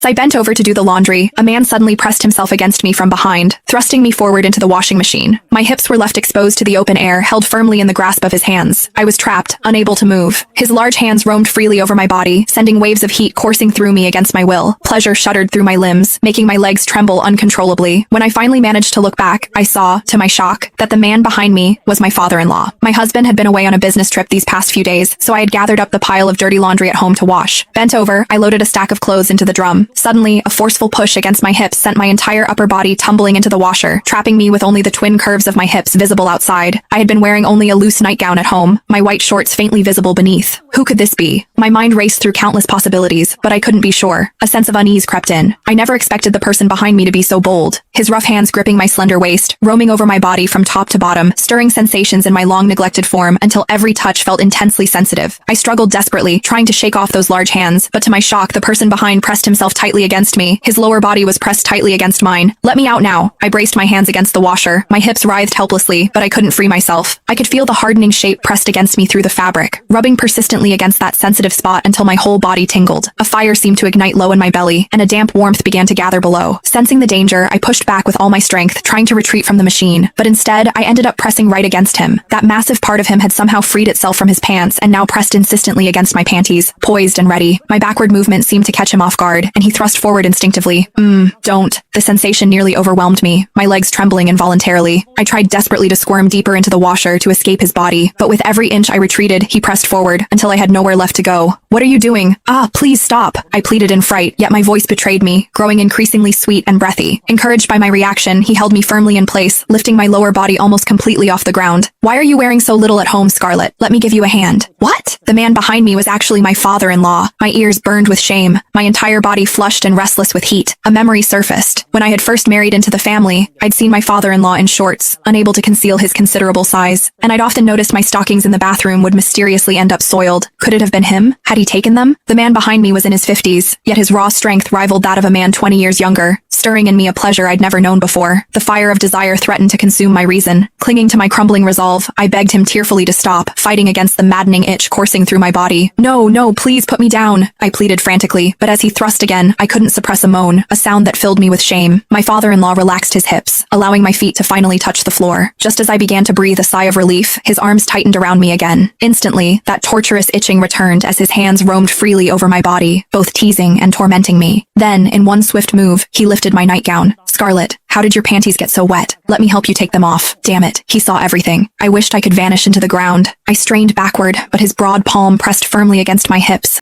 As I bent over to do the laundry, a man suddenly pressed himself against me from behind, thrusting me forward into the washing machine. My hips were left exposed to the open air, held firmly in the grasp of his hands. I was trapped, unable to move. His large hands roamed freely over my body, sending waves of heat coursing through me against my will. Pleasure shuddered through my limbs, making my legs tremble uncontrollably. When I finally managed to look back, I saw, to my shock, that the man behind me was my father-in-law. My husband had been away on a business trip these past few days, so I had gathered up the pile of dirty laundry at home to wash. Bent over, I loaded a stack of clothes into the drum. Suddenly, a forceful push against my hips sent my entire upper body tumbling into the washer, trapping me with only the twin curves of my hips visible outside. I had been wearing only a loose nightgown at home, my white shorts faintly visible beneath. Who could this be? My mind raced through countless possibilities, but I couldn't be sure. A sense of unease crept in. I never expected the person behind me to be so bold. His rough hands gripping my slender waist, roaming over my body from top to bottom, stirring sensations in my long-neglected form until every touch felt intensely sensitive. I struggled desperately, trying to shake off those large hands, but to my shock, the person behind pressed himself tightly against me. His lower body was pressed tightly against mine. "Let me out now." I braced my hands against the washer. My hips writhed helplessly, but I couldn't free myself. I could feel the hardening shape pressed against me through the fabric, rubbing persistently against that sensitive spot until my whole body tingled. A fire seemed to ignite low in my belly, and a damp warmth began to gather below. Sensing the danger, I pushed back with all my strength, trying to retreat from the machine, but instead, I ended up pressing right against him. That massive part of him had somehow freed itself from his pants and now pressed insistently against my panties, poised and ready. My backward movement seemed to catch him off guard, and he thrust forward instinctively. Don't. The sensation nearly overwhelmed me, my legs trembling involuntarily. I tried desperately to squirm deeper into the washer to escape his body, but with every inch I retreated, he pressed forward until I had nowhere left to go. "What are you doing? Please stop," I pleaded in fright, yet my voice betrayed me, growing increasingly sweet and breathy. Encouraged by my reaction, he held me firmly in place, lifting my lower body almost completely off the ground. "Why are you wearing so little at home, Scarlett? Let me give you a hand." What? The man behind me was actually my father-in-law. My ears burned with shame, my entire body flushed and restless with heat. A memory surfaced. When I had first married into the family, I'd seen my father-in-law in shorts, unable to conceal his considerable size, and I'd often noticed my stockings in the bathroom would mysteriously end up soiled. Could it have been him? Had he taken them? The man behind me was in his 50s, yet his raw strength rivaled that of a man 20 years younger, stirring in me a pleasure I'd never known before. The fire of desire threatened to consume my reason. Clinging to my crumbling resolve, I begged him tearfully to stop, fighting against the maddening itch coursing through my body. No, please put me down," I pleaded frantically, but as he thrust again, I couldn't suppress a moan, a sound that filled me with shame. My father-in-law relaxed his hips, allowing my feet to finally touch the floor. Just as I began to breathe a sigh of relief, his arms tightened around me again. Instantly, that torturous itching returned as his hands roamed freely over my body, both teasing and tormenting me. Then, in one swift move, he lifted my nightgown. "Scarlett, how did your panties get so wet? Let me help you take them off." Damn it, he saw everything. I wished I could vanish into the ground. I strained backward, but his broad palm pressed firmly against my hips.